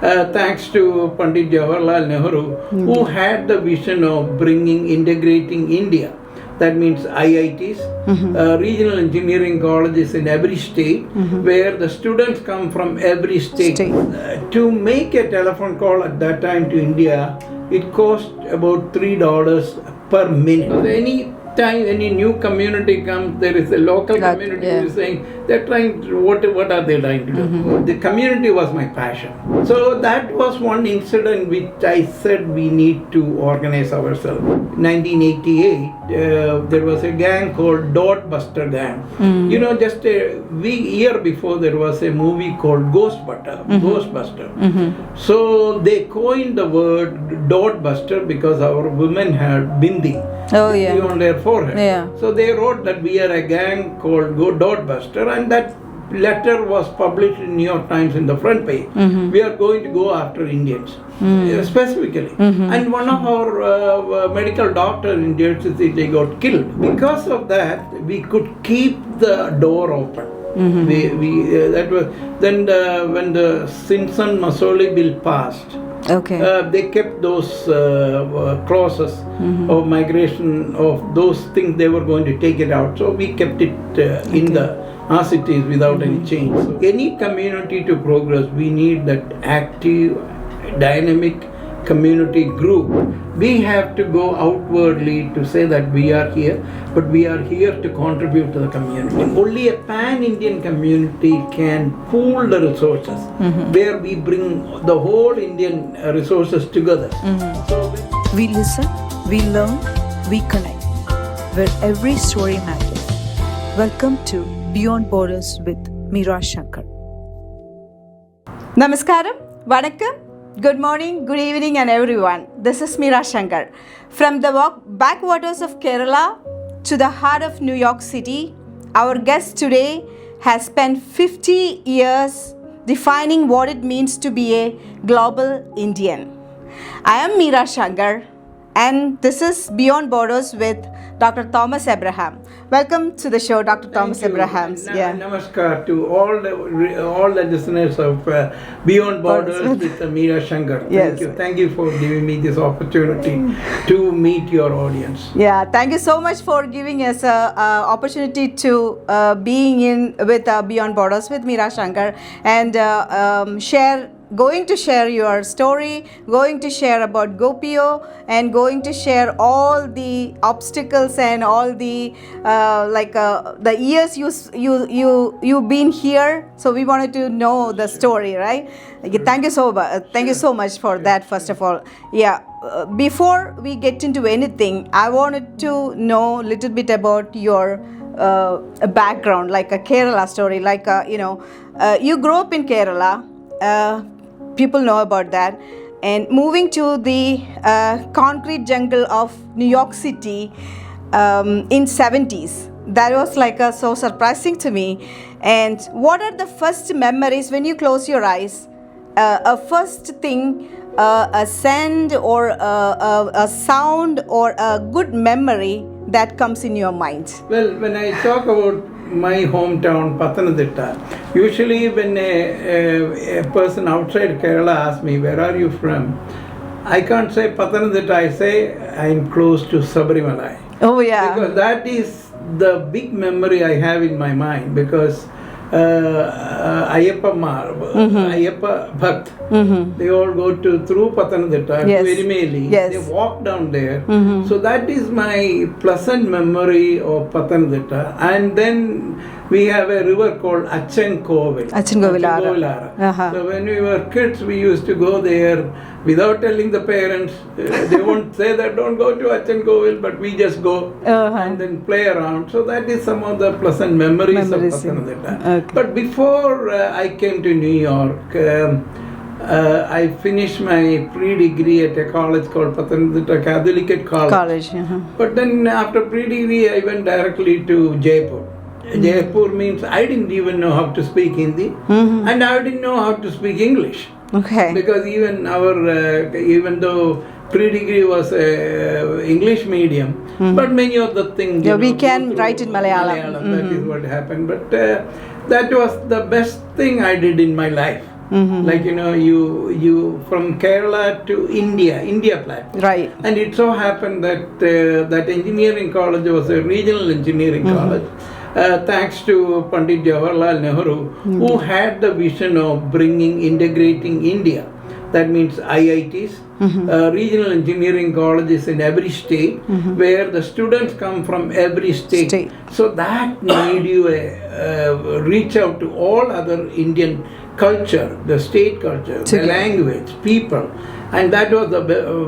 thanks to Pandit Jawaharlal Nehru, who had the vision of integrating India. That means IITs, regional engineering colleges in every state, where the students come from every state. To make a telephone call at that time to India, it cost about $3 per minute. Any time any new community comes, there is a local community who is saying they're trying to, what are they trying to do? The community was my passion. So that was one incident which I said we need to organize ourselves. 1988, there was a gang called Dot Buster Gang. You know, just a year before there was a movie called Ghostbuster. So they coined the word Dot Buster because our women had bindi on their forehead. So they wrote that we are a gang called Dot Buster, and that letter was published in New York Times in the front page. We are going to go after Indians specifically. And one of our medical doctors in Jersey City got killed. Because of that, we could keep the door open. That was then when the Simpson-Macaulay bill passed. They kept those clauses of migration, of those things, they were going to take it out. So we kept it in the as it is without any change. So any community to progress, we need that active, dynamic community group. We have to go outwardly to say that we are here, but we are here to contribute to the community. Only a pan-Indian community can pool the resources, where we bring the whole Indian resources together. So we listen, we learn, we connect, where every story matters. Welcome to Beyond Borders with Meera Shankar. Namaskaram, Vanakkam. Good morning, good evening, and everyone. This is Meera Shankar. From the backwaters of Kerala to the heart of New York City, our guest today has spent 50 years defining what it means to be a global Indian. I am Meera Shankar, and this is Beyond Borders with Dr. Thomas Abraham. Welcome to the show, Dr. Thomas Abraham. Namaskar to all the listeners of Beyond Borders with Meera Shankar. Thank you for giving me this opportunity to meet your audience. Yeah, thank you so much for giving us an opportunity to being in with Beyond Borders with Meera Shankar and going to share your story, going to share about GOPIO, and going to share all the obstacles and all the the years you've been here. So we wanted to know the story, right? Thank you so much for that. First of all, before we get into anything, I wanted to know a little bit about your background, like a Kerala story. You grew up in Kerala. People know about that, and moving to the concrete jungle of New York City in 70s, that was so surprising to me. And what are the first memories when you close your eyes, a first thing, a scent or a sound or a good memory that comes in your mind? Well, when I talk about my hometown, Pathanamthitta, usually when a person outside Kerala asks me, where are you from? I can't say Pathanamthitta, I say I'm close to Sabarimala. Oh yeah. Because that is the big memory I have in my mind, because Ayyappa Bhakt, they all go through Pathanamthitta to Erimeli. They walk down there. So that is my pleasant memory of Pathanamthitta. And then we have a river called Achenkovilara. So when we were kids, we used to go there without telling the parents. They won't say that don't go to Achenkovil, but we just go and then play around. So that is some of the pleasant memories of Pathanamthitta. But before I came to New York, I finished my pre-degree at a college called Pathanamthitta Catholic College. But then after pre-degree, I went directly to Jaipur. Jaipur means I didn't even know how to speak Hindi, and I didn't know how to speak English. Because even though pre-degree was English medium, but many of the things we can write in Malayalam. That is what happened. But that was the best thing I did in my life. Like, you from Kerala to India platform. Right. And it so happened that that engineering college was a regional engineering college. Thanks to Pandit Jawaharlal Nehru, who had the vision of integrating India. That means IITs, regional engineering colleges in every state, where the students come from every state. So that made you reach out to all other Indian culture, the state culture, the language, people. And that was the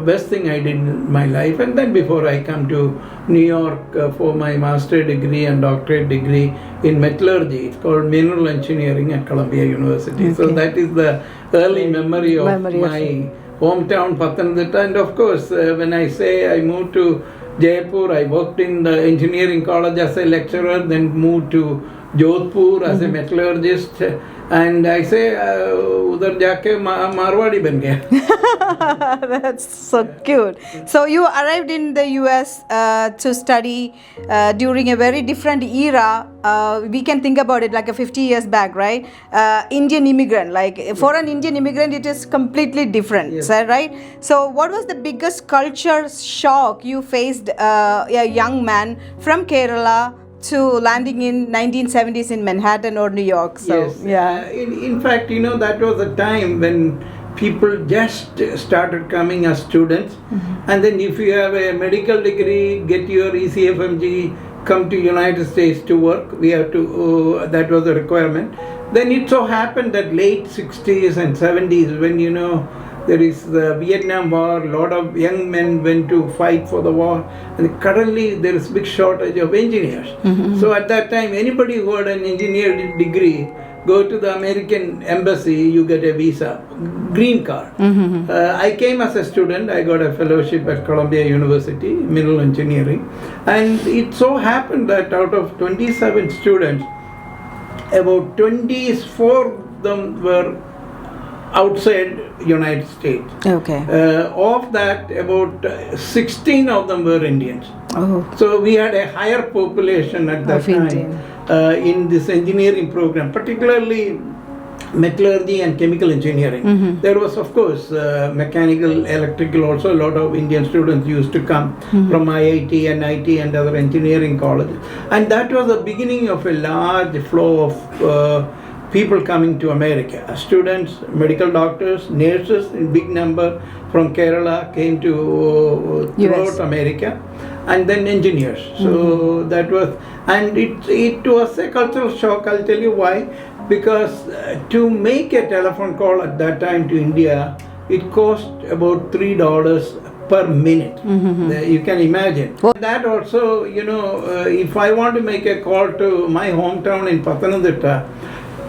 best thing I did in my life. And then before I come to New York for my master's degree and doctorate degree in metallurgy, it's called mineral engineering at Columbia University. So that is the early memory of my hometown, Pathanamthitta. And of course, when I say I moved to Jaipur, I worked in the engineering college as a lecturer, then moved to Jodhpur as a metallurgist. And I say, udhar jaake Marwadi ban gaya. That's so cute. So you arrived in the US to study during a very different era. We can think about it like a 50 years back, right? Indian immigrant, like for an Indian immigrant, it is completely different, right? So what was the biggest culture shock you faced, a young man from Kerala to landing in 1970s in Manhattan or New York? So, in fact, that was a time when people just started coming as students. And then if you have a medical degree, get your ECFMG, come to United States to work. We have to, that was the requirement. Then it so happened that late 60s and 70s, when there is the Vietnam War, a lot of young men went to fight for the war, and currently there is big shortage of engineers. So at that time, anybody who had an engineering degree, go to the American embassy, you get a visa, green card. I came as a student, I got a fellowship at Columbia University, mineral engineering, and it so happened that out of 27 students, about 24 of them were outside United States. Okay. Of that, about 16 of them were Indians. So we had a higher population at that time in this engineering program, particularly metallurgy and chemical engineering. There was, of course, mechanical, electrical, also a lot of Indian students used to come from IIT, NIT and other engineering colleges. And that was the beginning of a large flow of people coming to America. Students, medical doctors, nurses in big number from Kerala came to throughout America, and then engineers. So that was, and it was a cultural shock. I'll tell you why. Because to make a telephone call at that time to India, it cost about $3 per minute. You can imagine. That also, if I want to make a call to my hometown in Pathanamthitta,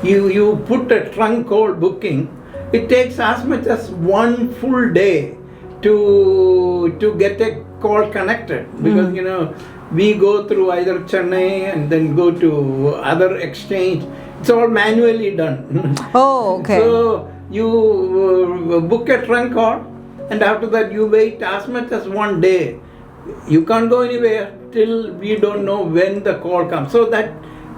you put a trunk call booking, it takes as much as one full day to get a call connected, because we go through either Chennai and then go to other exchange. It's all manually done. Oh, okay. So you book a trunk call, and after that you wait as much as one day. You can't go anywhere till we don't know when the call comes. So that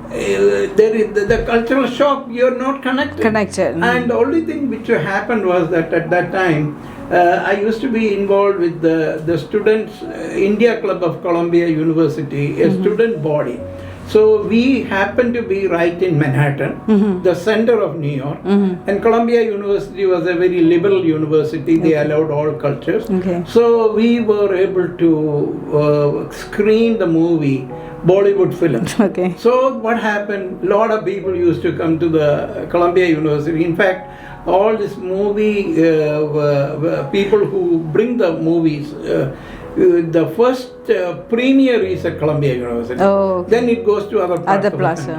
there is the cultural shock, you're not connected. And the only thing which happened was that at that time, I used to be involved with the Students India Club of Columbia University, a student body. So we happened to be right in Manhattan, the center of New York, and Columbia University was a very liberal university. They allowed all cultures. So we were able to screen the movie Bollywood films. So what happened, a lot of people used to come to the Columbia University. In fact, all this movie people who bring the movies, the first premiere is at Columbia University. Then it goes to other places.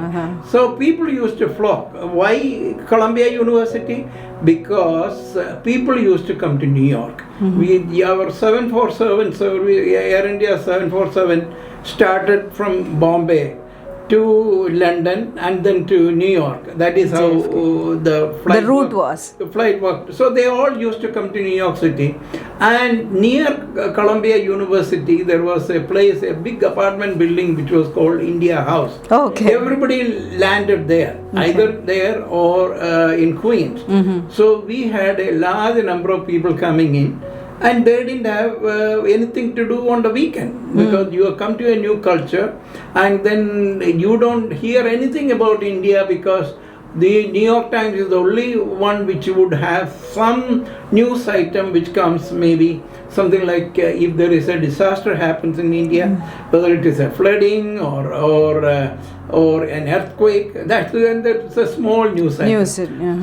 So people used to flock. Why Columbia University? Because people used to come to New York. Our 747 service, Air India 747 started from Bombay to London and then to New York. That is how the route was. The flight worked. So they all used to come to New York City. And near Columbia University, there was a place, a big apartment building which was called India House. Okay. Everybody landed there, either there or in Queens. So we had a large number of people coming in. And they didn't have anything to do on the weekend because you come to a new culture and then you don't hear anything about India because the New York Times is the only one which would have some news item which comes maybe something like if there is a disaster happens in India, whether it is a flooding or an earthquake, that's a small news item.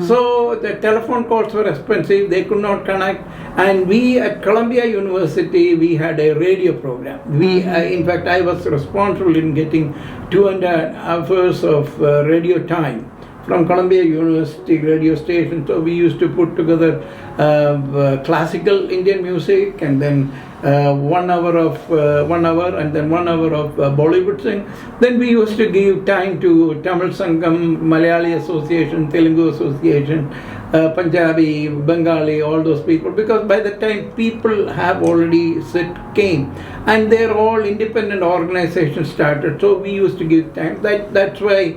So the telephone calls were expensive, they could not connect, and we at Columbia University we had a radio program. We in fact I was responsible in getting 2.5 hours of radio time from Columbia University radio station. So we used to put together classical Indian music and then 1 hour and then 1 hour of Bollywood sing. Then we used to give time to Tamil Sangam, Malayali Association, Telugu Association, Punjabi, Bengali, all those people, because by the time people have already came and they're all independent organizations started. So we used to give time. That's why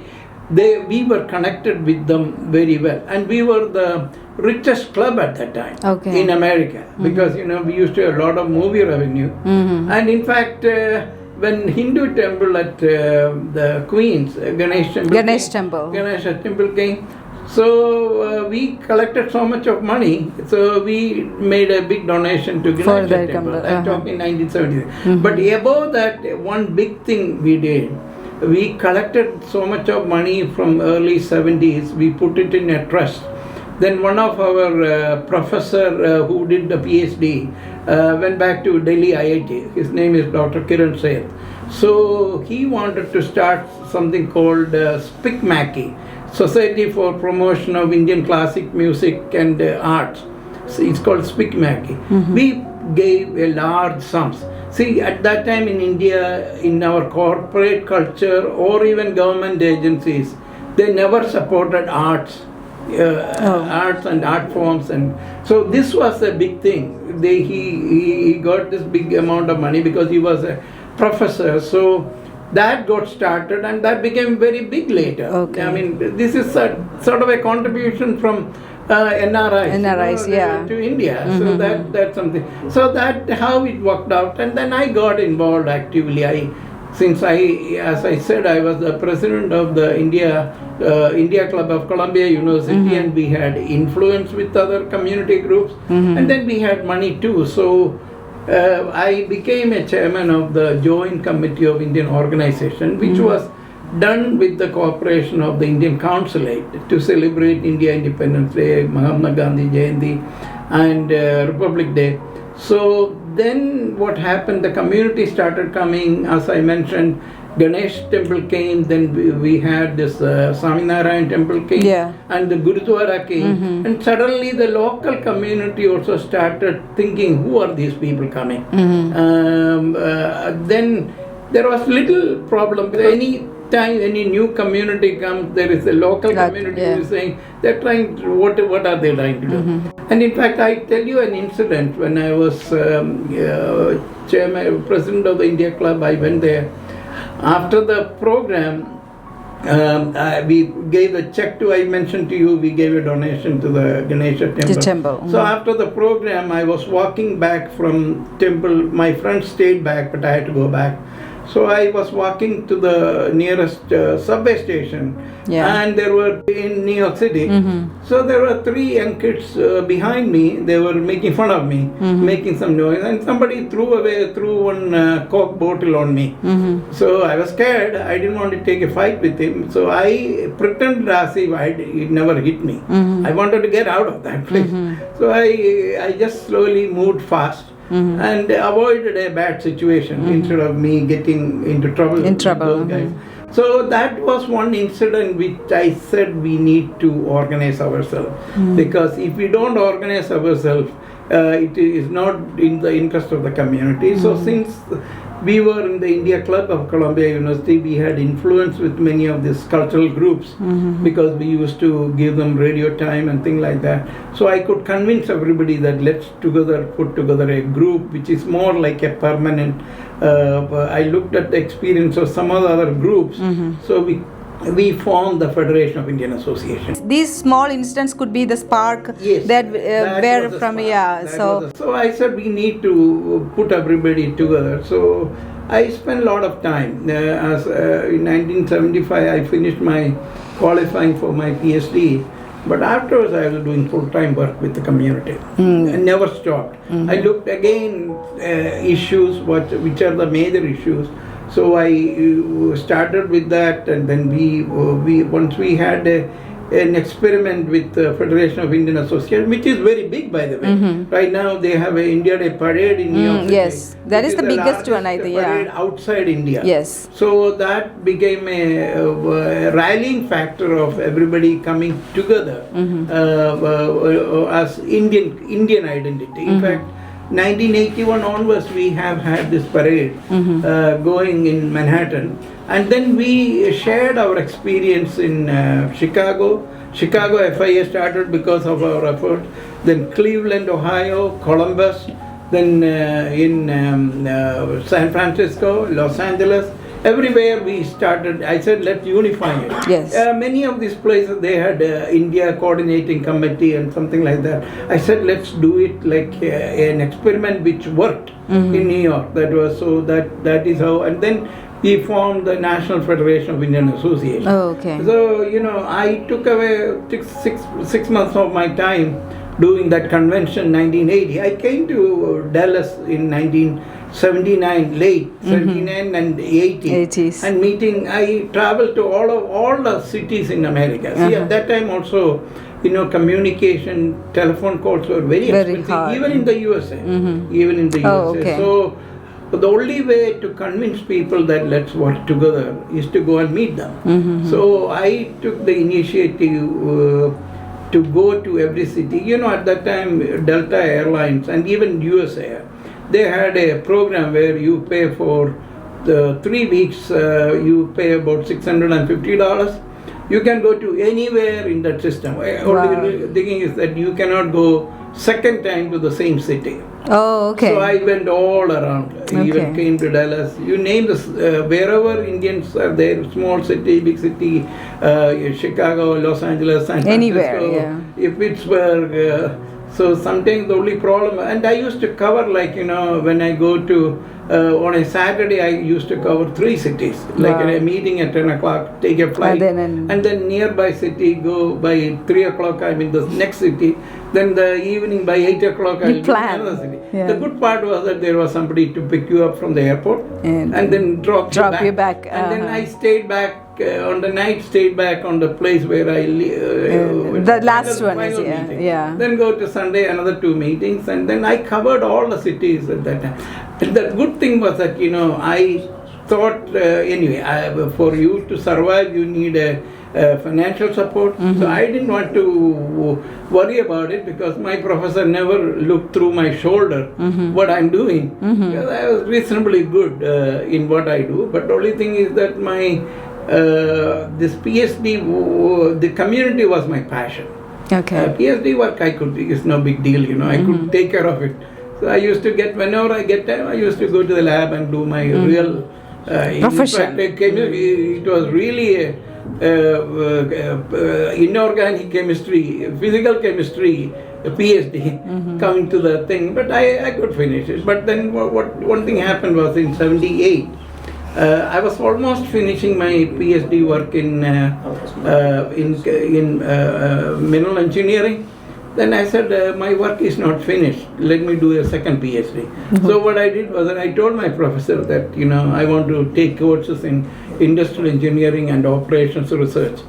we were connected with them very well, and we were the richest club at that time in America because we used to have a lot of movie revenue, and in fact when Hindu temple at the Queens Ganesh temple came, so we collected so much of money, so we made a big donation to Ganesh temple. I'm talking 1970. But above that, one big thing we did. We collected so much of money from early 70s, we put it in a trust. Then one of our professor who did the PhD went back to Delhi IIT. His name is Dr. Kiran Seth. So he wanted to start something called SPICMACI, Society for Promotion of Indian Classic Music and Arts. So it's called SPICMACI. We gave a large sums. See, at that time in India, in our corporate culture or even government agencies, they never supported arts and art forms, and so this was a big thing. He got this big amount of money because he was a professor. So that got started, and that became very big later. I mean, this is sort of a contribution from NRIs to India. So that's something. So that how it worked out, and then I got involved actively. As I said, I was the president of the India Club of Columbia University, and we had influence with other community groups, and then we had money too. So I became a chairman of the Joint Committee of Indian Organization, which was done with the cooperation of the Indian Consulate to celebrate India Independence Day, Mahatma Gandhi Jayanti, and Republic Day. So then what happened, the community started coming, as I mentioned, Ganesh temple came, then we had this Swaminarayan temple came, and the Gurudwara came, and suddenly the local community also started thinking, who are these people coming? Then there was little problem. Any time any new community comes, there is a local community who is saying, they're trying to, what are they trying to do? And in fact, I tell you an incident. When I was president of the India Club, I went there. After the program, we gave a check to, I mentioned to you, we gave a donation to the Ganesha temple. So after the program, I was walking back from temple. My friends stayed back, but I had to go back. So I was walking to the nearest subway station, and there were in New York City. So there were 3 young kids behind me. They were making fun of me, making some noise, and somebody threw one Coke bottle on me. So I was scared. I didn't want to take a fight with him. So I pretended as if it never hit me. I wanted to get out of that place. So I just slowly moved fast. And avoided a bad situation instead of me getting into trouble with those guys. So that was one incident which I said we need to organize ourselves, because if we don't organize ourselves, it is not in the interest of the community. So since we were in the India Club of Columbia University. We had influence with many of these cultural groups because we used to give them radio time and things like that. So I could convince everybody that let's put together a group which is more like a permanent. I looked at the experience of some of the other groups. So we formed the Federation of Indian Associations. These small incidents could be the spark that were from spark. So I said we need to put everybody together. So I spent a lot of time. In 1975 I finished my qualifying for my PhD. But afterwards I was doing full-time work with the community. I never stopped. I looked again issues, which are the major issues. So I started with that, and then we once we had an experiment with the Federation of Indian Association, which is very big, by the way. Right now they have an India Day parade in New York City. Yes, that is the biggest one, I think. Parade outside India. Yes. So that became a rallying factor of everybody coming together as Indian identity. In fact, 1981 onwards, we have had this parade going in Manhattan, and then we shared our experience in Chicago. Chicago FIA started because of our effort. Then Cleveland, Ohio, Columbus, then in San Francisco, Los Angeles. Everywhere we started, I said, let's unify it. Yes. Many of these places, they had India coordinating committee and something like that. I said, let's do it like an experiment which worked in New York. That was so that is how, and then we formed the National Federation of Indian Associations. Oh, okay. So, I took away six months of my time doing that convention 1980. I came to Dallas in 1979, late 79 and 80s. And meeting, I traveled to all the cities in America. See, at that time also, communication, telephone calls were very expensive, hard. Even in the USA. Even in the USA. Okay. So the only way to convince people that let's work together is to go and meet them. So I took the initiative to go to every city. At that time, Delta Airlines and even USA, they had a program where you pay for the 3 weeks, you pay about $650. You can go to anywhere in that system. Only the thing is that you cannot go second time to the same city. Oh, okay. So I went all around. Even came to Dallas. You name this, wherever Indians are there, small city, big city, Chicago, Los Angeles, San Francisco, anywhere, Pittsburgh. So sometimes the only problem, and I used to cover when I go to, on a Saturday I used to cover 3 cities, like a meeting at 10 o'clock, take a flight, and then nearby city, go by 3 o'clock I'm in the next city, then the evening by 8 o'clock I'll be in another city. The good part was that there was somebody to pick you up from the airport and then drop you back. And then I stayed back on the night, stayed back on the place where I the last one is Then go to Sunday, another 2 meetings, and then I covered all the cities at that time. And the good thing was that I thought anyway, for you to survive you need a financial support. So I didn't want to worry about it because my professor never looked through my shoulder what I'm doing. Because I was reasonably good in what I do. But the only thing is that my this PhD, the community was my passion. PhD work is no big deal, I could take care of it. So I used to whenever I get time, I used to go to the lab and do my real profession. In fact, it was really inorganic chemistry, physical chemistry, a PhD coming to the thing, but I could finish it. But then one thing happened was in 78, I was almost finishing my PhD work in mineral engineering. Then I said, my work is not finished, let me do a second PhD. So what I did was that I told my professor that, I want to take courses in industrial engineering and operations research.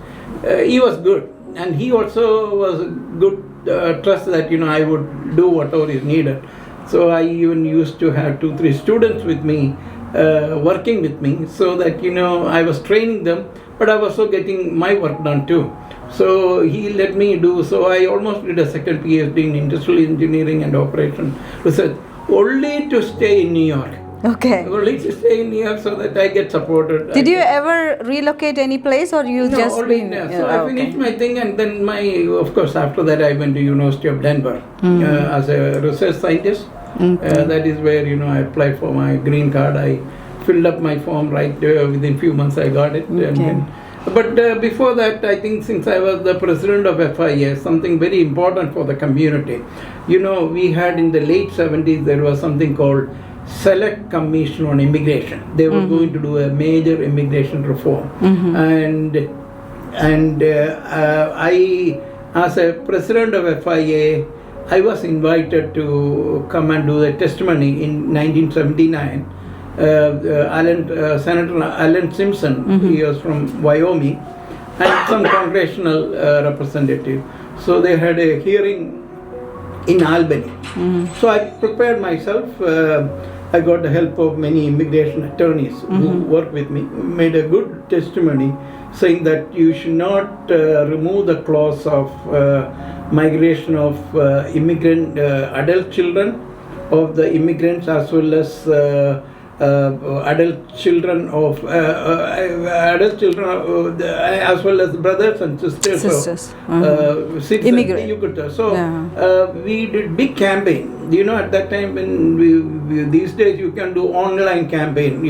He was good, and he also was good trust that, I would do whatever is needed. So I even used to have 2-3 students with me, working with me, so that, I was training them, but I was also getting my work done too. So he let me do, so I almost did a second PhD in industrial engineering and operation research, only to stay in New York. Okay. Only to stay in New York so that I get supported. Did you ever relocate any place, or you just only been? So I finished my thing, and then of course, after that I went to University of Denver as a research scientist. That is where I applied for my green card. I filled up my form right within few months I got it. Okay. But before that, I think since I was the president of FIA, something very important for the community. We had in the late 70s, there was something called Select Commission on Immigration. They were going to do a major immigration reform. And I, as a president of FIA, I was invited to come and do the testimony in 1979. Senator Alan Simpson, he was from Wyoming, and some congressional representative. So they had a hearing in Albany. So I prepared myself. I got the help of many immigration attorneys who worked with me, made a good testimony saying that you should not remove the clause of migration of immigrant adult children of the immigrants, as well as adult children as well as brothers and sisters. Immigrant. You could so we did big campaign. At that time when these days you can do online campaign.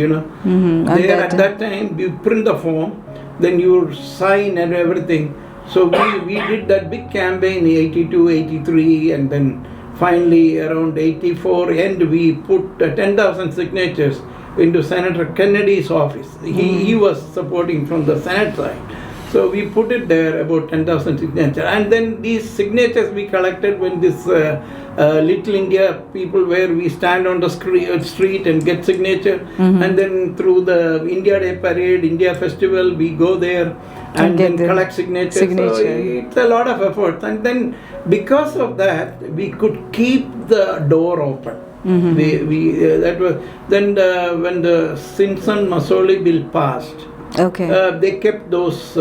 At that time you print the form, then you sign and everything. So we did that big campaign in 82, 83, and then finally around 84, and we put 10,000 signatures into Senator Kennedy's office. He was supporting from the Senate side. So we put it there, about 10,000 signatures. And then these signatures we collected when this Little India people, where we stand on the street and get signature. And then through the India Day Parade, India Festival, we go there and then collect signatures. So it's a lot of effort. And then because of that, we could keep the door open. That was then when the Simpson-Macaulay bill passed. They kept those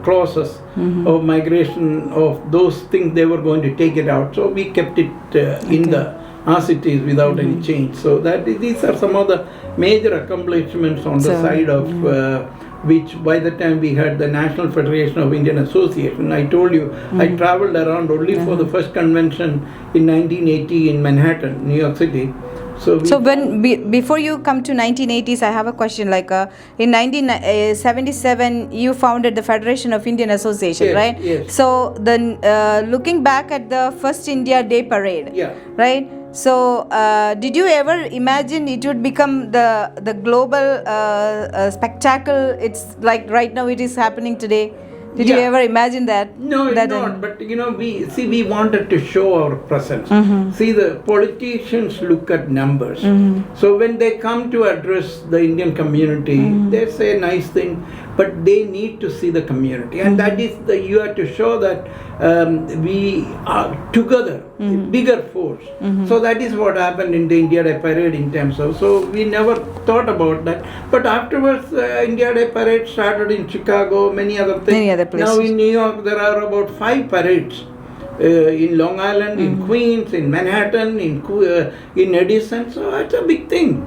clauses of migration, of those things. They were going to take it out, so we kept it in the as it is without any change. So these are some of the major accomplishments on the side of which by the time we had the National Federation of Indian Association. I told you I traveled around only for the first convention in 1980 in Manhattan, New York City. So when before you come to 1980s, I have a question. Like in 1977, you founded the Federation of Indian Association, right? Yes. So then, looking back at the first India Day Parade, right? So did you ever imagine it would become the global spectacle? It's like right now it is happening today. Did you ever imagine that? No, it's not. But we wanted to show our presence. See, the politicians look at numbers. So when they come to address the Indian community, they say a nice thing, but they need to see the community, and that is you have to show that we are together, bigger force. So that is what happened in the India Day Parade in terms of. So we never thought about that. But afterwards, India Day Parade started in Chicago, many other things. Many other places. Now in New York, there are about 5 parades. In Long Island, in Queens, in Manhattan, in Edison. So it's a big thing.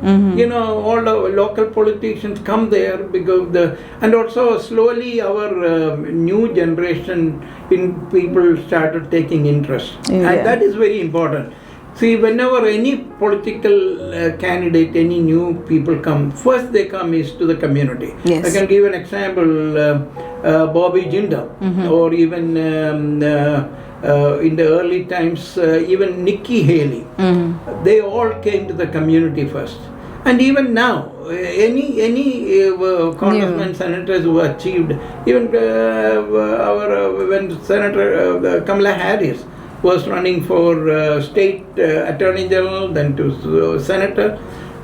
All the local politicians come there because and also slowly our new generation people started taking interest, and that is very important. See, whenever any political candidate, any new people come, first they come is to the community. I can give an example, Bobby Jindal, or even in the early times, even Nikki Haley. They all came to the community first. And even now, any congressmen, senators who achieved, even when Senator Kamala Harris was running for state attorney general, then to senator,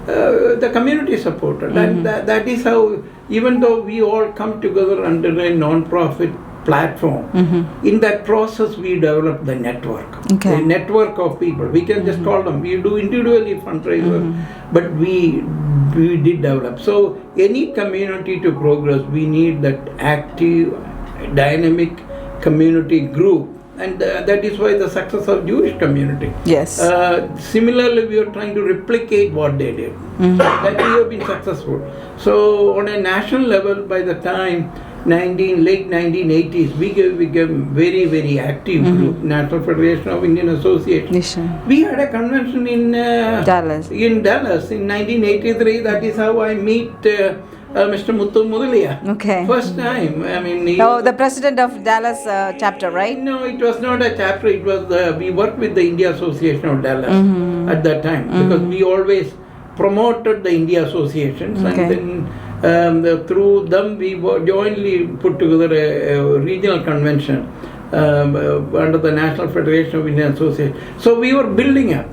the community supported. And that is how, even though we all come together under a non-profit platform, in that process we develop the network, the network of people. We can just call them. We do individually fundraisers, but we did develop. So any community to progress, we need that active, dynamic community group and that is why the success of Jewish community. Yes. Similarly, we are trying to replicate what they did. That we have been successful. So on a national level, by the time late 1980s, we became very, very active group, National Federation of Indian Association. We had a convention in Dallas. In 1983. That is how I meet Mr. Muthu Mudalia. Okay. First time. I mean. The president of Dallas chapter, right? No, it was not a chapter. It was we worked with the India Association of Dallas at that time, because we always promoted the India associations, and then through them we jointly put together a regional convention under the National Federation of Indian Association. So we were building up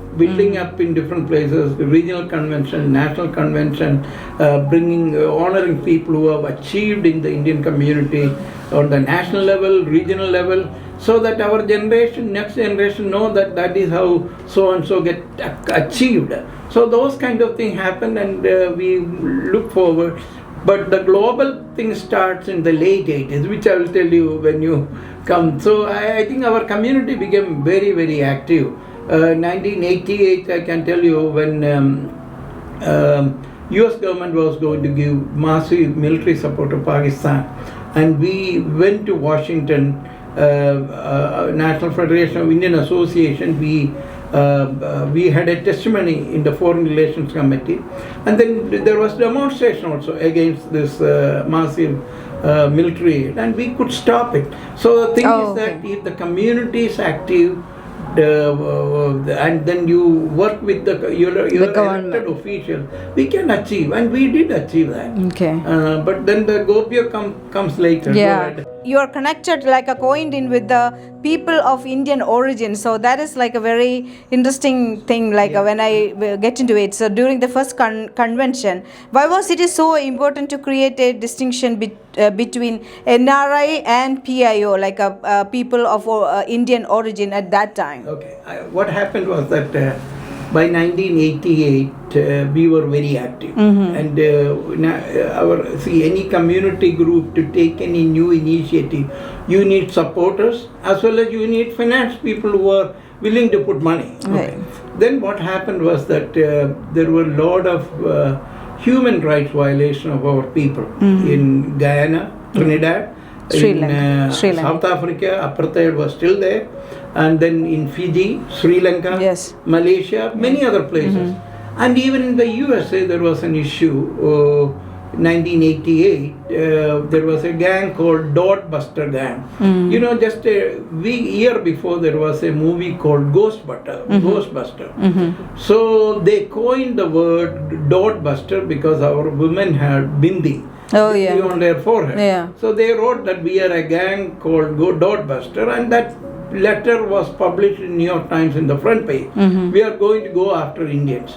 in different places, regional convention, national convention, honoring people who have achieved in the Indian community on the national level, regional level, so that our next generation know that is how so and so get achieved. So those kind of things happen, and we look forward. But the global thing starts in the late 80s, which I will tell you when you come. So I think our community became very, very active. 1988, I can tell you, when US government was going to give massive military support to Pakistan, and we went to Washington, National Federation of Indian Association, we had a testimony in the Foreign Relations Committee, and then there was demonstration also against this massive military aid, and we could stop it. So the thing is that if the community is active, and then you work with your elected official, we can achieve, and we did achieve that. Okay. But then the GOPIO comes later. Yeah. You are connected, like a coined in with the people of Indian origin. So that is like a very interesting thing, like when I get into it. So during the first convention, why was it so important to create a distinction between NRI and PIO, like people of Indian origin at that time? Okay. What happened was that by 1988, we were very active, and any community group to take any new initiative, you need supporters as well as you need finance people who are willing to put money. Right. Okay. Then what happened was that there were a lot of human rights violation of our people in Guyana, Trinidad, Sri in Lanka. South Africa. Apartheid was still there, and then in Fiji, Sri Lanka, Malaysia, many other places, and even in the USA there was an issue. 1988, there was a gang called Buster gang. You know, just a year before there was a movie called Ghostbuster. So they coined the word Buster because our women had bindi on their forehead. So they wrote that we are a gang called Buster, and that letter was published in New York Times in the front page. We are going to go after Indians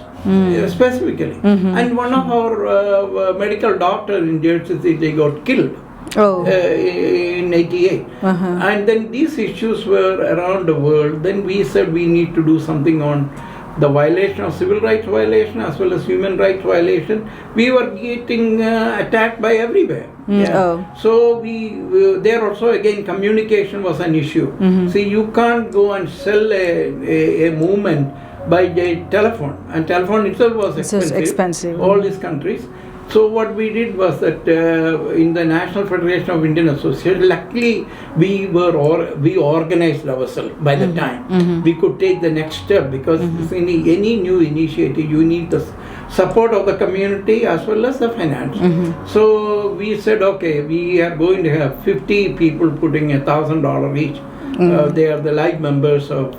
specifically, and one of our medical doctors in Jersey, they got killed in 88. And then these issues were around the world. Then we said we need to do something on the violation of civil rights violation as well as human rights violation. We were getting attacked by everywhere. So there also again communication was an issue. See, you can't go and sell a movement by the telephone, and telephone itself was expensive. All these countries. So what we did was that in the National Federation of Indian Association, luckily we organized ourselves by the time. We could take the next step, because any new initiative, you need the support of the community as well as the finance. So we said, okay, we are going to have 50 people putting $1,000 each. They are the live members of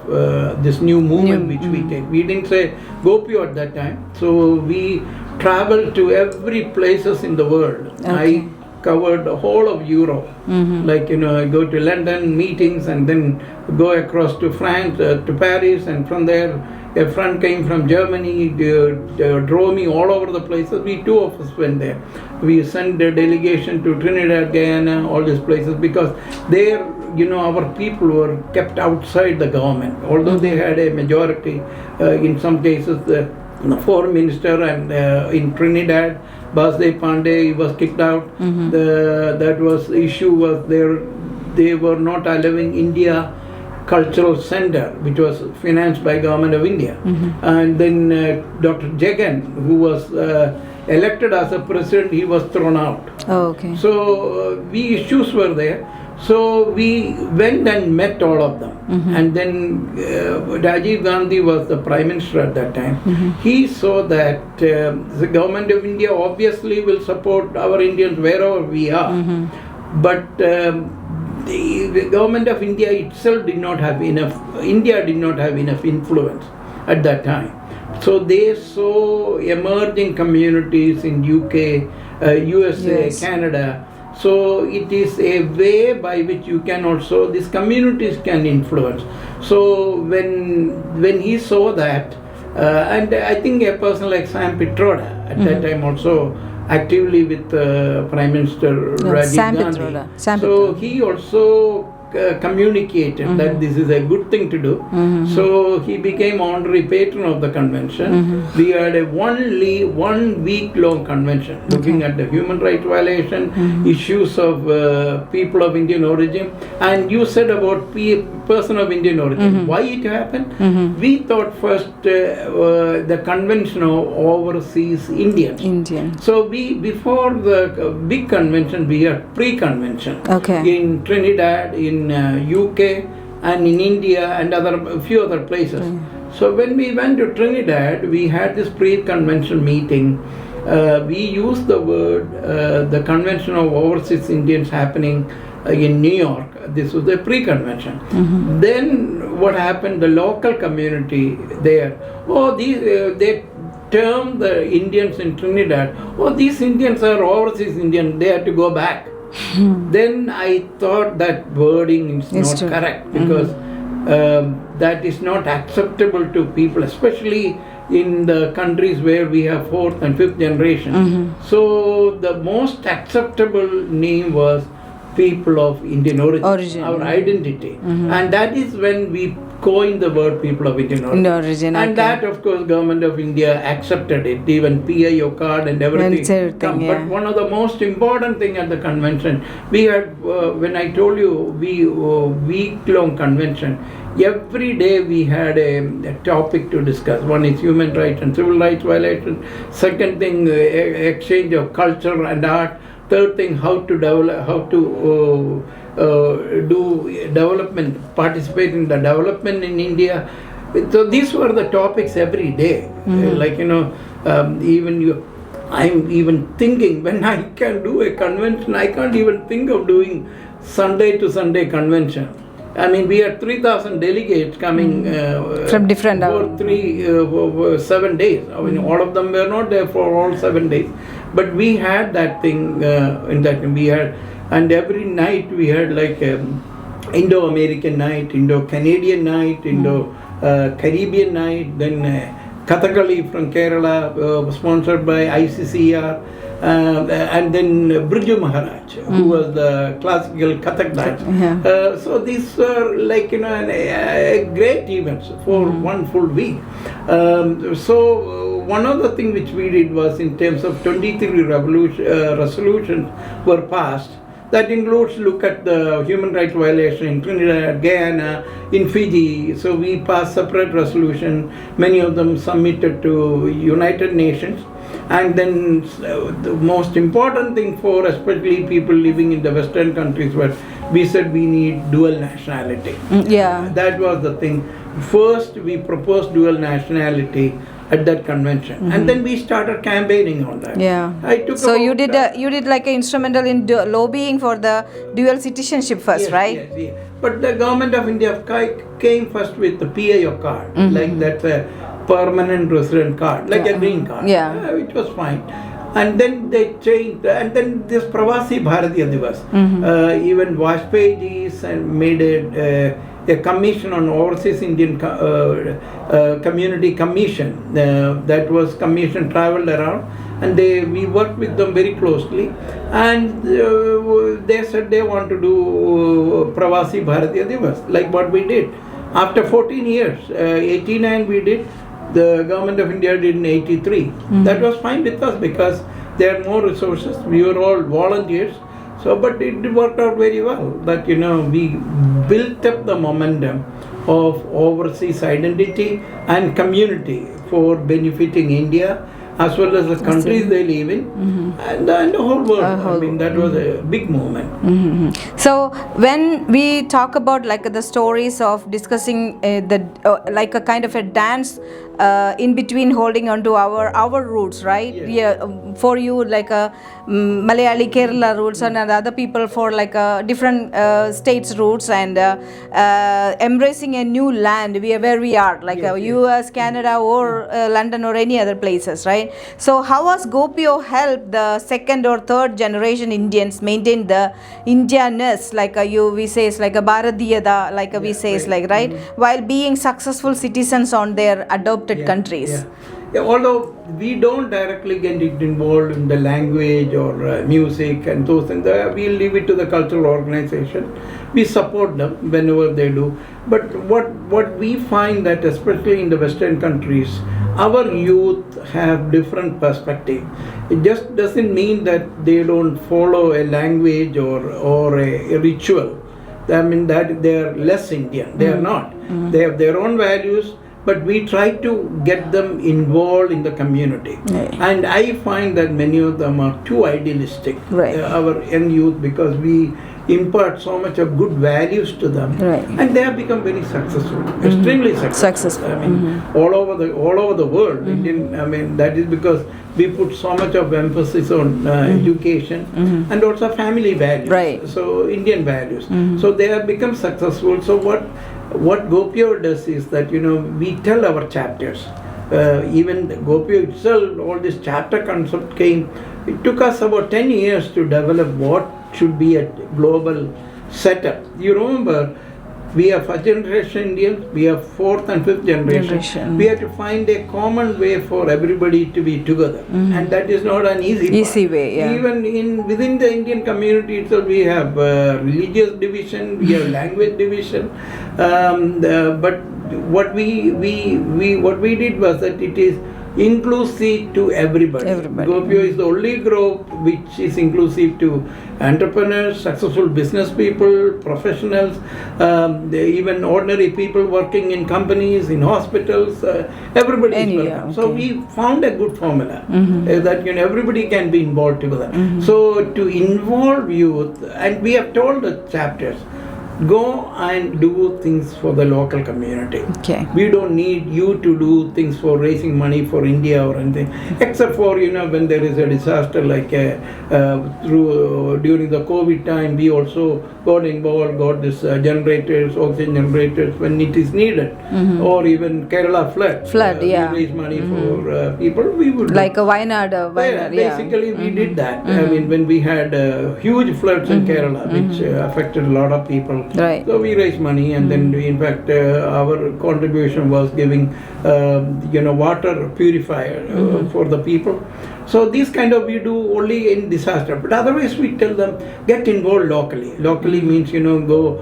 this new movement which we take. We didn't say GOPIO at that time. So we traveled to every places in the world. I covered the whole of Europe. Like, I go to London meetings, and then go across to France, to Paris, and from there a friend came from Germany, drove me all over the places. We two of us went there. We sent a delegation to Trinidad, Guyana, all these places, because there, our people were kept outside the government. Although they had a majority, in some cases the foreign minister, and in Trinidad, Basdev Pandey was kicked out. That was issue was there. They were not allowing India cultural center, which was financed by Government of India. And then Dr. Jagan, who was elected as a president, he was thrown out. So issues were there. So we went and met all of them. And then Rajiv Gandhi was the Prime Minister at that time. He saw that the Government of India obviously will support our Indians wherever we are. But the Government of India itself did not have enough, India did not have enough influence at that time. So they saw emerging communities in UK, USA, Canada. So it is a way by which you can also, these communities can influence. So when he saw that, and I think a person like Sam Pitroda at that time also actively with Prime Minister Rajiv Gandhi. So he also communicated that this is a good thing to do. So he became honorary patron of the convention. We had a one week long convention looking at the human rights violation, issues of people of Indian origin. And you said about person of Indian origin. Why it happened? We thought first the convention of overseas Indians. So before the big convention, we had pre-convention in Trinidad, in UK, and in India, and a few other places. So when we went to Trinidad, we had this pre-convention meeting. We used the word the convention of overseas Indians happening in New York. This was the pre-convention. Then what happened? The local community there, they termed the Indians in Trinidad, these Indians are overseas Indians, they have to go back. Then I thought that wording is not correct, because that is not acceptable to people, especially in the countries where we have fourth and fifth generation. So the most acceptable name was people of Indian origin. Our identity. And that is when we coined the word people of Indian origin. And that, of course, Government of India accepted it, even PIO card and everything. But one of the most important thing at the convention, we had, when I told you, week-long convention, every day we had a topic to discuss. One is human rights and civil rights violation. Second thing, exchange of culture and art. Third thing, how to develop, do development, participate in the development in India. So these were the topics every day. I'm even thinking, when I can do a convention, I can't even think of doing Sunday to Sunday convention. I mean, we had 3,000 delegates coming from different for 7 days. I mean, all of them were not there for all 7 days, but we had that thing in that we had, and every night we had like Indo-American night, Indo-Canadian night, Indo-Caribbean night, then Kathakali from Kerala, sponsored by ICCR. And then Briju Maharaj, who was the classical Kathak dance. So these were like great events for one full week. So one of the things which we did was, in terms of 23 resolutions were passed. That includes look at the human rights violation in Trinidad, Guyana, in Fiji. So we passed separate resolution. Many of them submitted to United Nations. And then the most important thing for especially people living in the Western countries was, we said we need dual nationality. That was the thing. First we proposed dual nationality at that convention, and then we started campaigning on that. So you did like an instrumental in lobbying for the dual citizenship first, right? Yes. But the Government of India came first with the PIO card, like that's a permanent resident card, like a green card. It was fine. And then they changed, and then this Pravasi Bharatiya Divas, even Vajpayee ji made a commission on overseas Indian community commission. That was commission traveled around, and we worked with them very closely, and they said they want to do Pravasi Bharatiya Divas, like what we did. After 14 years, 89 we did, the Government of India did in 83. That was fine with us because there are more resources. We were all volunteers. So, but it worked out very well that, we built up the momentum of overseas identity and community for benefiting India as well as the countries they live in, and the whole world. That was a big moment. So when we talk about like the stories of discussing like a kind of a dance in between holding on to our roots, right? Yeah. For you, like a Malayali Kerala roots, and other people for like different states roots, and embracing a new land where we are, like US, Canada, or London, or any other places, right? So how has GOPIO helped the second or third generation Indians maintain the Indianness, like we say it's like a Bharatiyada, like we say it's like, right? While being successful citizens on their adopted countries. Yeah, although we don't directly get involved in the language or music and those things, we leave it to the cultural organization. We support them whenever they do. But what we find that especially in the Western countries, our youth have different perspective. It just doesn't mean that they don't follow a language or a ritual. I mean that they are less Indian. They are not. They have their own values. But we try to get them involved in the community. And I find that many of them are too idealistic, our young youth, because we impart so much of good values to them, and they have become very successful, extremely successful. I mean, all over the world. That is because we put so much of emphasis on education and also family values. So Indian values. So they have become successful. So what GOPIO does is that, we tell our chapters, even GOPIO itself, all this chapter concept came, it took us about 10 years to develop what should be a global setup. You remember, we are first generation Indians, we are fourth and fifth generation. We have to find a common way for everybody to be together, and that is not an easy way. Yeah. Even within the Indian community itself, we have religious division, we have language division, but what we did was that it is inclusive to everybody. GOPIO is the only group which is inclusive to entrepreneurs, successful business people, professionals, even ordinary people working in companies, in hospitals, everybody is welcome. So we found a good formula that everybody can be involved together. So to involve youth, and we have told the chapters, go and do things for the local community. We don't need you to do things for raising money for India or anything, except for when there is a disaster like during the COVID time, we also got involved, got this generators, oxygen generators when it is needed, or even Kerala flood. We raise money for people. We would like a Wayanad. Basically, we did that. I mean, when we had huge floods in Kerala, which affected a lot of people. So we raised money, and then in fact our contribution was giving water purifier for the people. So these kind of we do only in disaster, but otherwise we tell them get involved locally. Locally means go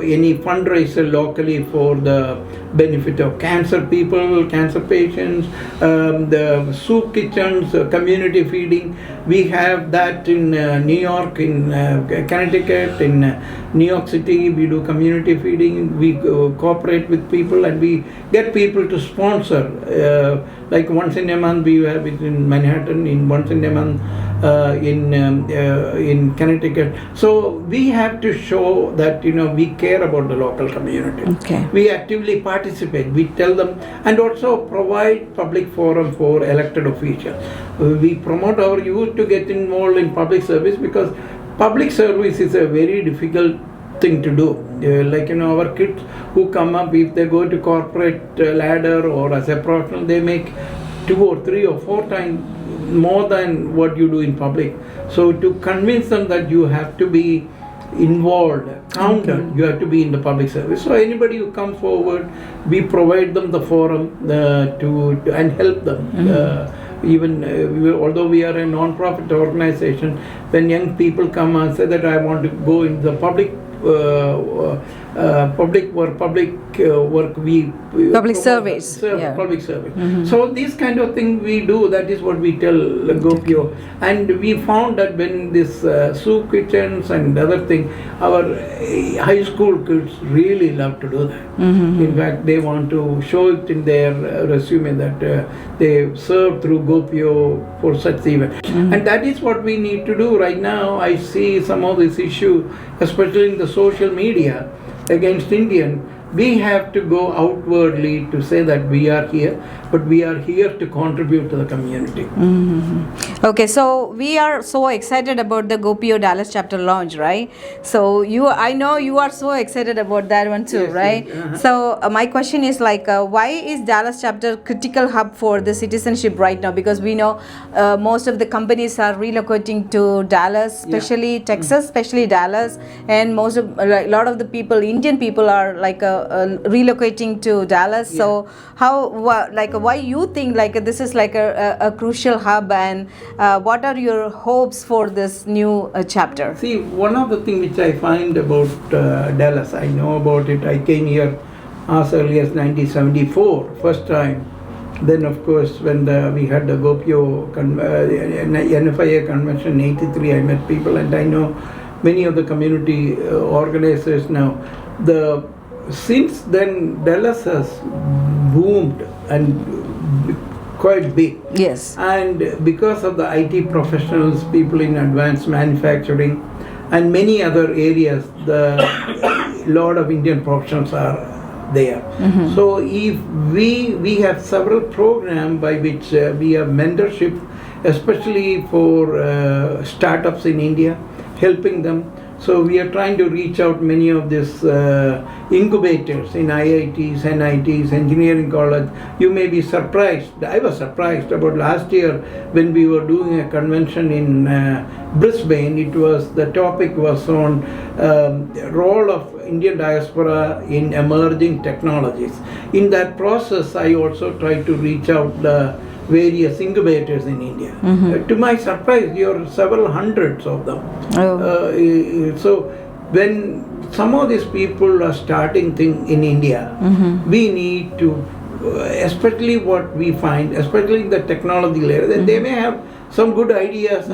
any fundraiser locally for the benefit of cancer people, cancer patients, the soup kitchens, community feeding. We have that in New York, in Connecticut, in New York City. We do community feeding. We cooperate with people, and we get people to sponsor. Like once in a month we have it in Manhattan, once in a month in Connecticut. So we have to show that we care about the local community. We actively participate. We tell them, and also provide public forum for elected officials. We promote our youth to get involved in public service, because public service is a very difficult thing to do. Our kids who come up, if they go to corporate ladder or as a professional, they make 2 or 3 or 4 times more than what you do in public. So to convince them that you have to be involved, counted, you have to be in the public service. So anybody who comes forward, we provide them the forum to and help them. Although we are a non-profit organization, when young people come and say that I want to go in the public public work we public service, public service. So this kind of thing we do. That is what we tell GOPIO, and we found that when this soup kitchens and other thing, our high school kids really love to do that. In fact, they want to show it in their resume that they served through GOPIO for such events, and that is what we need to do right now. I see some of this issue, especially in the social media against Indian. We have to go outwardly to say that we are here, but we are here to contribute to the community. Okay, so we are so excited about the GOPIO Dallas chapter launch, right? So I know you are so excited about that one too, yes, right? Yes. So my question is like, why is Dallas chapter critical hub for the citizenship right now? Because we know most of the companies are relocating to Dallas, especially Texas, especially Dallas, and a lot of the people, Indian people, are like relocating to Dallas. So why you think like this is like a crucial hub, and what are your hopes for this new chapter? See, one of the things which I find about Dallas, I know about it. I came here as early as 1974, first time. Then, of course, when we had the GOPIO NFIA convention in 83, I met people, and I know many of the community organizers now. Since then, Dallas has boomed and quite big. Yes. And because of the IT professionals, people in advanced manufacturing, and many other areas, the lot of Indian professionals are there. So if we have several programs by which we have mentorship, especially for startups in India, helping them. So we are trying to reach out many of these incubators in IITs, NITs, engineering college. You may be surprised. I was surprised about last year when we were doing a convention in Brisbane. The topic was on role of Indian diaspora in emerging technologies. In that process, I also tried to reach out the various incubators in India. To my surprise, there are several hundreds of them. So when some of these people are starting things in India, we need to, especially what we find, especially in the technology layer, that they may have some good ideas,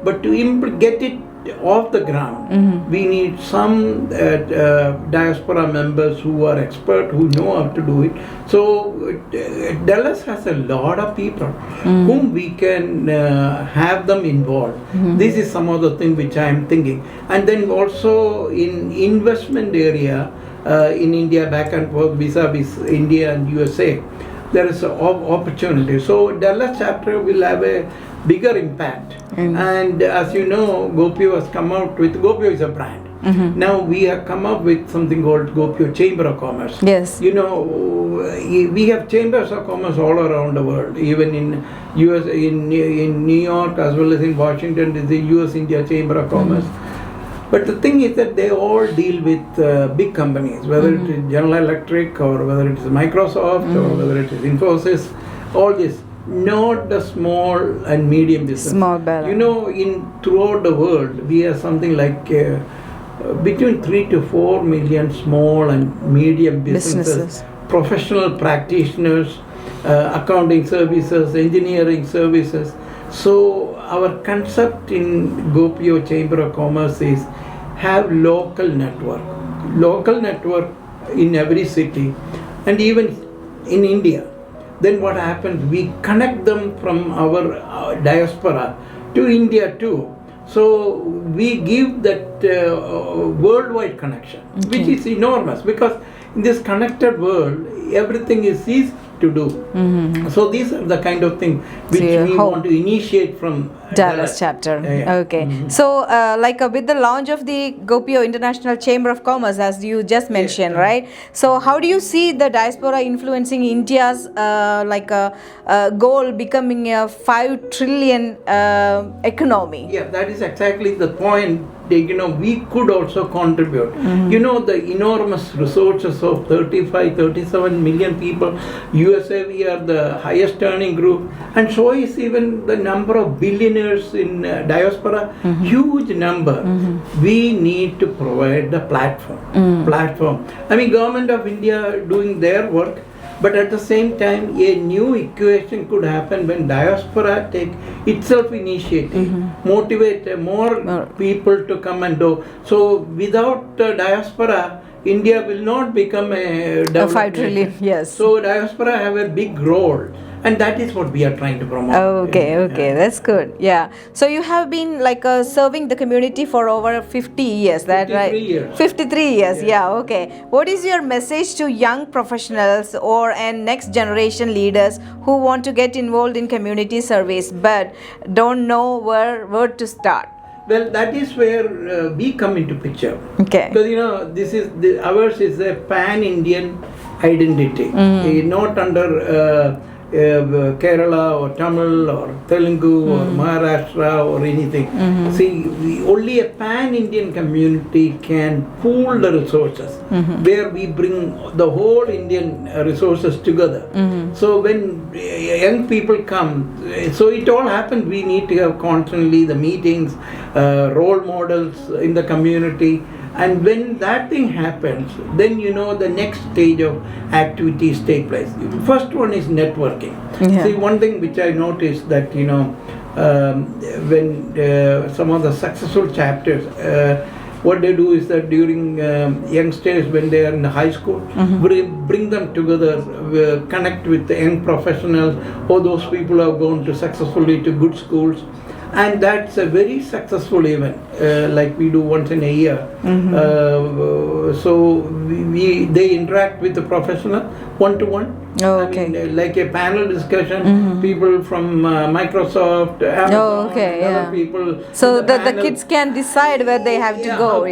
but to get it off the ground, we need some diaspora members who are expert, who know how to do it. So Dallas has a lot of people whom we can have them involved. This is some of the things which I am thinking. And then also in investment area in India, back and forth vis-a-vis India and USA, there is an opportunity. So Dallas chapter will have a bigger impact. And as you know, GOPIO has come out with, GOPIO is a brand. Now we have come up with something called GOPIO Chamber of Commerce. Yes. You know, we have chambers of commerce all around the world, even in US, in New York as well as in Washington, is the US India Chamber of Commerce. But the thing is that they all deal with big companies, whether it is General Electric or whether it is Microsoft or whether it is Infosys, all this. Not the small and medium business. Small balance. You know, throughout the world, we have something like between 3 to 4 million small and medium businesses. Professional practitioners, accounting services, engineering services. So our concept in GOPIO Chamber of Commerce is have local network in every city, and even in India. Then what happens, we connect them from our diaspora to India too. So we give that worldwide connection, which is enormous, because in this connected world, everything is easy to do. So these are the kind of thing which we want to initiate from Dallas chapter. Okay. So with the launch of the GOPIO International Chamber of Commerce, as you just mentioned, right? So how do you see the diaspora influencing India's goal becoming a 5 trillion economy? Yeah, that is exactly the point we could also contribute. The enormous resources of 35, 37 million people. USA, we are the highest earning group, and so is even the number of billionaires in diaspora. Huge number. We need to provide the platform. I mean, government of India doing their work. But at the same time, a new equation could happen when diaspora take itself initiative, motivate more people to come and do. So without diaspora, India will not become a developed 5 trillion, nation. yes. So diaspora have a big role. And that is what we are trying to promote. Okay, that's good. Yeah. So you have been like serving the community for over 50 years, that right? 53 years. 53 years, yeah, okay. What is your message to young professionals and next generation leaders who want to get involved in community service but don't know where to start? Well, that is where we come into picture. Okay. Because ours is a pan-Indian identity, not under Kerala or Tamil or Telugu or Maharashtra or anything. See, only a pan-Indian community can pool the resources, where we bring the whole Indian resources together. So when young people come, so it all happens, we need to have constantly the meetings, role models in the community. And when that thing happens, then the next stage of activities take place. First one is networking. Yeah. See, one thing which I noticed that when some of the successful chapters, what they do is that during youngsters when they are in the high school, bring them together, connect with the young professionals or those people who have gone successfully to good schools. And that's a very successful event, like we do once in a year. So they interact with the professional one-to-one. Oh, okay. I mean, like a panel discussion, people from Microsoft, Amazon, and other people. So the kids can decide where they have to go.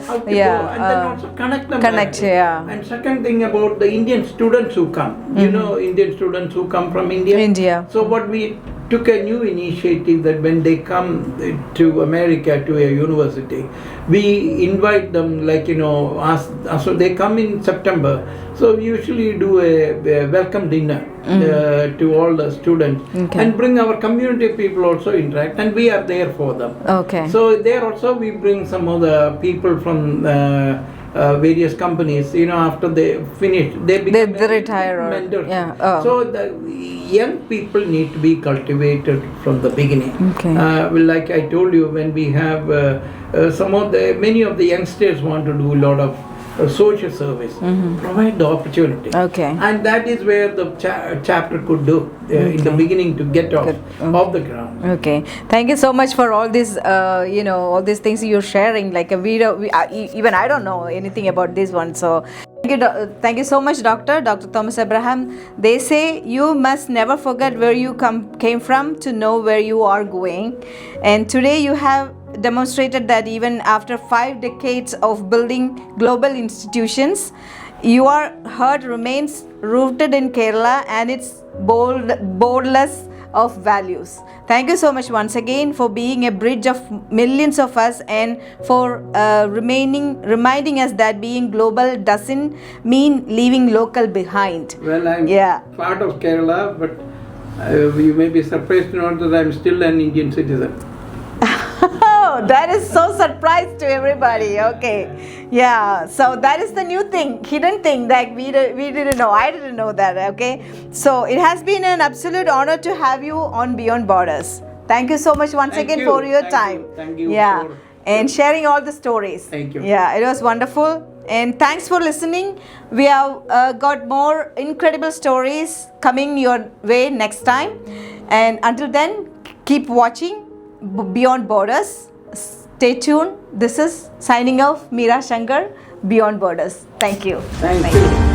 How to go, and then also connect them. And second thing about the Indian students who come, Indian students who come from India. So what we took a new initiative that when they come to America to a university, we invite them, so they come in September. So we usually do a welcome dinner to all the students, and bring our community people also interact, and we are there for them. Okay. So there also we bring some of the people from various companies, after they finish, they become retire mentors. So the young people need to be cultivated from the beginning. Okay. Like I told you, when we have many of the youngsters want to do a lot of social service, provide the opportunity. Okay. And that is where the chapter could do in the beginning to get off the ground. Okay. Thank you so much for all this, all these things you're sharing. Like even I don't know anything about this one. So thank you so much, Dr. Thomas Abraham. They say you must never forget where you came from to know where you are going. And today you have demonstrated that even after 5 decades of building global institutions, your heart remains rooted in Kerala and its borderless of values. Thank you so much once again for being a bridge of millions of us, and for reminding us that being global doesn't mean leaving local behind. Well, I'm part of Kerala, but you may be surprised to know that I'm still an Indian citizen. That is so surprise to everybody. Okay, yeah. So that is the new thing, hidden thing that we didn't know. I didn't know that. Okay. So it has been an absolute honor to have you on Beyond Borders. Thank you so much once again for your time. Thank you. Yeah, and sharing all the stories. Thank you. Yeah, it was wonderful. And thanks for listening. We have got more incredible stories coming your way next time. And until then, keep watching Beyond Borders. Stay tuned. This is signing off, Meera Shankar, Beyond Borders. Thank you. Thank you.